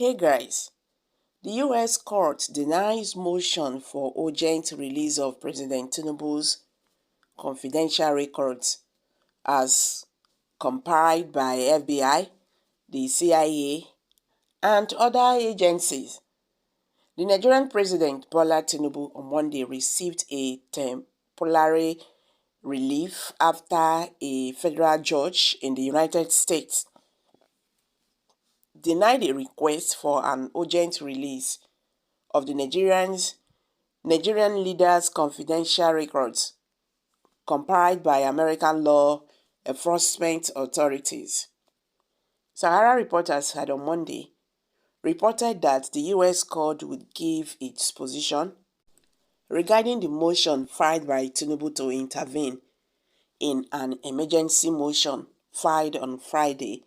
Hey guys, the US court denies motion for urgent release of President Tinubu's confidential records as compiled by FBI, the CIA, and other agencies. The Nigerian President Bola Tinubu on Monday received a temporary relief after a federal judge in the United States denied a request for an urgent release of the Nigerian leader's confidential records compiled by American law enforcement authorities. Sahara reporters had on Monday reported that the U.S. court would give its position regarding the motion filed by Tinubu to intervene in an emergency motion filed on Friday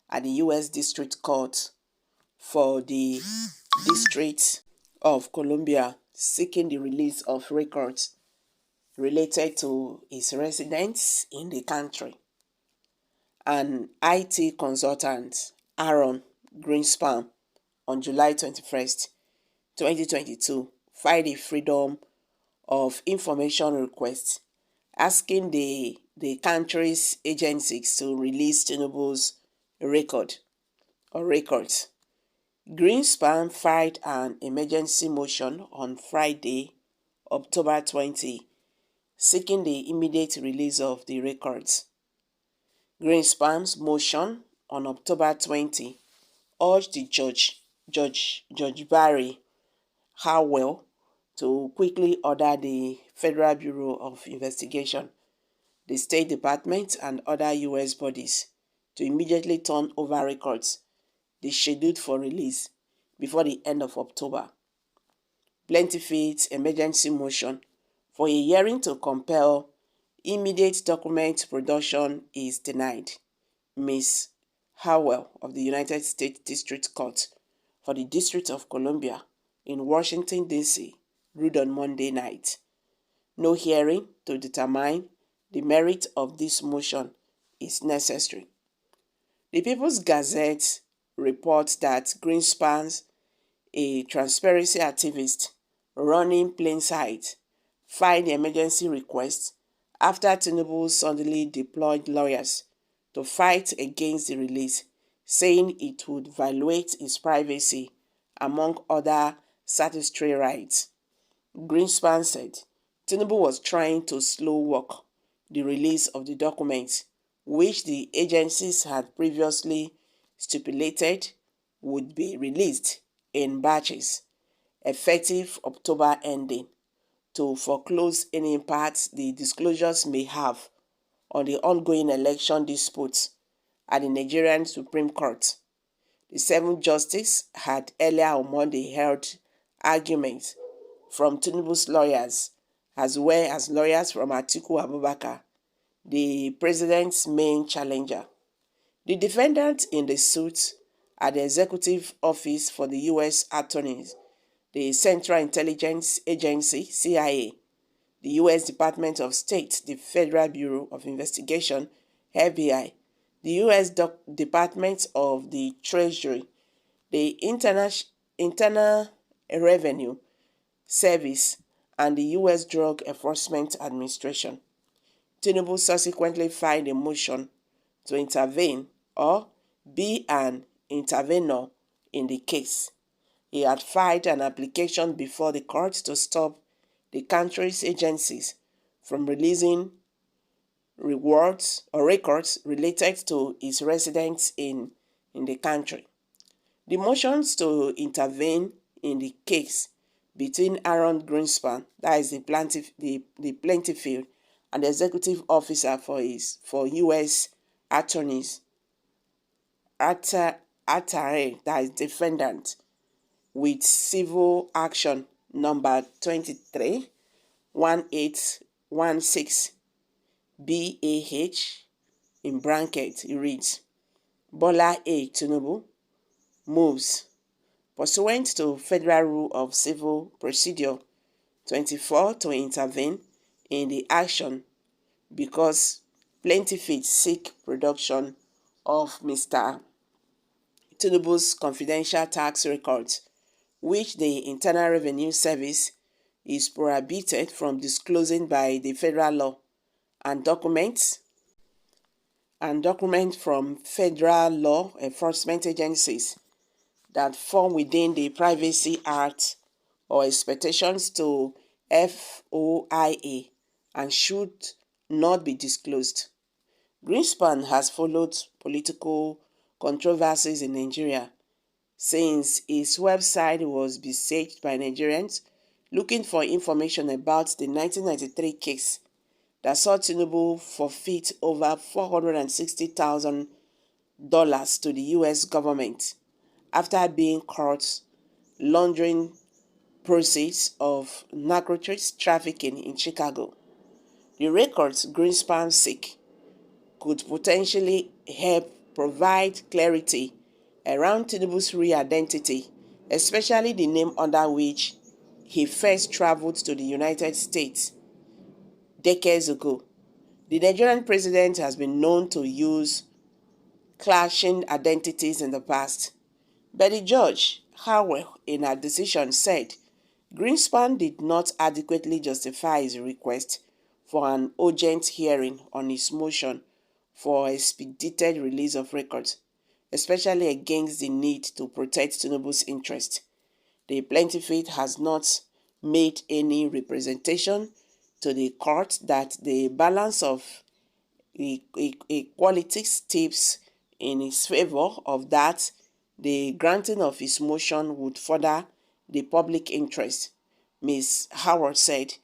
at the U.S. District Court for the District of Columbia, seeking the release of records related to his residence in the country. An IT consultant, Aaron Greenspan, on July 21st, 2022, filed a Freedom of Information request asking the country's agencies to release Tinubu's records. Greenspan filed an emergency motion on Friday, October 20, seeking the immediate release of the records. Greenspan's motion on October 20 urged the Judge Barry Howell to quickly order the Federal Bureau of Investigation, the State Department, and other U.S. bodies to immediately turn over records they scheduled for release before the end of October. Plaintiff's emergency motion for a hearing to compel immediate document production is denied. Ms. Howell of the United States District Court for the District of Columbia in Washington, D.C. ruled on Monday night. No hearing to determine the merit of this motion is necessary. The People's Gazette reports that Greenspan, a transparency activist running plain sight, filed the emergency request after Tinubu suddenly deployed lawyers to fight against the release, saying it would violate his privacy, among other statutory rights. Greenspan said Tinubu was trying to slow walk the release of the documents, which the agencies had previously stipulated would be released in batches, effective October ending, to foreclose any impact the disclosures may have on the ongoing election disputes at the Nigerian Supreme Court. The 7th Justice had earlier on Monday heard arguments from Tinubu's lawyers, as well as lawyers from Atiku Abubakar, the president's main challenger. The defendant in the suit at the Executive Office for the U.S. Attorneys, the Central Intelligence Agency, CIA, the U.S. Department of State, the Federal Bureau of Investigation, FBI, the U.S. Department of the Treasury, the Internal Revenue Service, and the U.S. Drug Enforcement Administration. Tinubu subsequently filed a motion to intervene or be an intervenor in the case. He had filed an application before the court to stop the country's agencies from releasing records related to his residence in the country. The motions to intervene in the case between Aaron Greenspan, that is the plaintiff, and the executive officer for U.S. attorneys, Atare, that is defendant, with civil action number 23-1816 BAH, in brackets, it reads, Bola A. Tinubu moves, pursuant to Federal Rule of Civil Procedure 24, to intervene in the action because plaintiffs seek production of Mr. Tinubu's confidential tax records, which the Internal Revenue Service is prohibited from disclosing by the federal law, and documents from federal law enforcement agencies that fall within the Privacy Act or expectations to FOIA and should not be disclosed. Greenspan has followed political controversies in Nigeria since his website was besieged by Nigerians looking for information about the 1993 case that saw Tinubu forfeit over $460,000 to the U.S. government after being caught laundering proceeds of narcotics trafficking in Chicago. The records Greenspan seek could potentially help provide clarity around Tinubu's real identity, especially the name under which he first traveled to the United States decades ago. The Nigerian president has been known to use clashing identities in the past, but the judge, however, in her decision said Greenspan did not adequately justify his request for an urgent hearing on his motion for expedited release of records, especially against the need to protect Tinubu's interest. The plaintiff has not made any representation to the court that the balance of equality tips in his favor of that the granting of his motion would further the public interest. Ms. Howard said,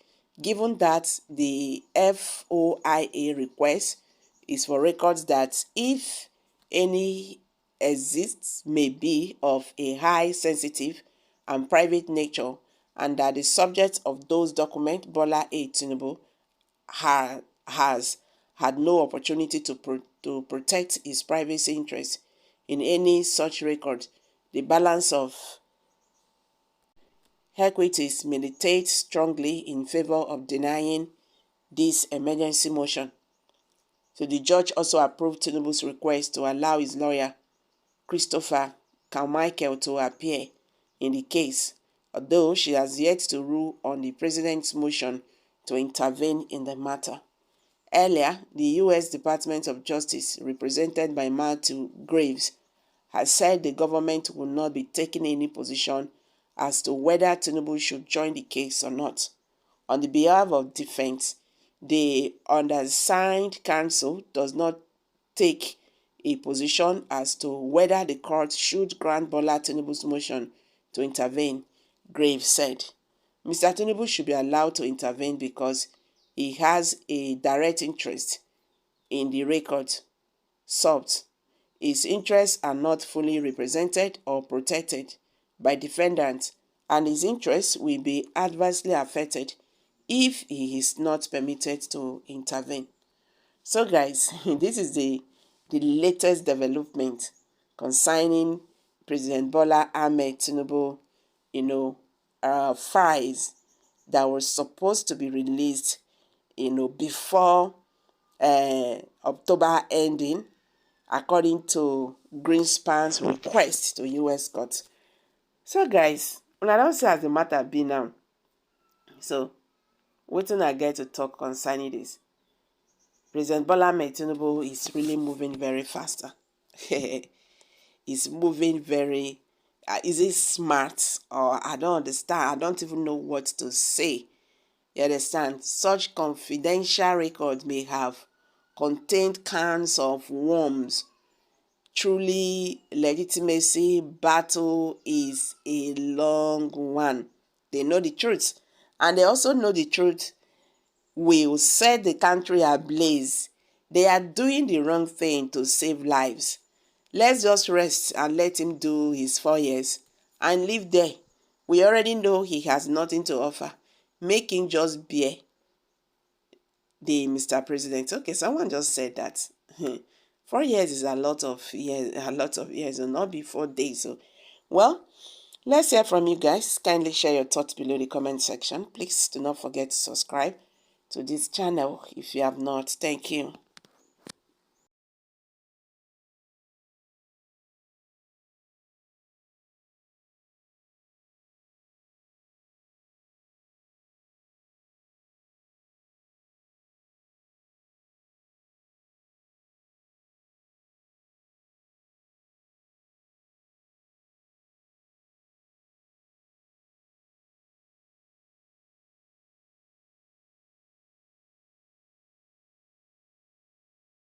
given that the FOIA request is for records that, if any exists, may be of a high sensitive and private nature, and that the subject of those documents, Bola A. Tinubu, has had no opportunity to protect his privacy interests in any such record, the balance of equities militate strongly in favor of denying this emergency motion. So the judge also approved Tinubu's request to allow his lawyer, Christopher Carmichael, to appear in the case, although she has yet to rule on the president's motion to intervene in the matter. Earlier, the U.S. Department of Justice, represented by Matthew Graves, has said the government will not be taking any position as to whether Tinubu should join the case or not. On the behalf of defense, the undersigned counsel does not take a position as to whether the court should grant Bola Tinubu's motion to intervene, Graves said. Mr. Tinubu should be allowed to intervene because he has a direct interest in the record sought. His interests are not fully represented or protected by defendants, and his interests will be adversely affected if he is not permitted to intervene. So guys, this is the latest development concerning President Bola Ahmed Tinubu, files that were supposed to be released, before October ending, according to Greenspan's request to U.S. court. So guys, I don't say as the matter be now. So, wetin I get to talk concerning this? President Bola Ahmed Tinubu is really moving very faster. He's moving very, is it smart? Or I don't understand. I don't even know what to say. You understand? Such confidential records may have contained cans of worms. Truly, legitimacy battle is a long one. They know the truth. And they also know the truth will set the country ablaze. They are doing the wrong thing to save lives. Let's just rest and let him do his 4 years and live there. We already know he has nothing to offer. Make him just bear the Mr. President. Okay, someone just said that. 4 years is a lot of years, and not be 4 days. So, well, let's hear from you guys. Kindly share your thoughts below the comment section. Please do not forget to subscribe to this channel if you have not. Thank you.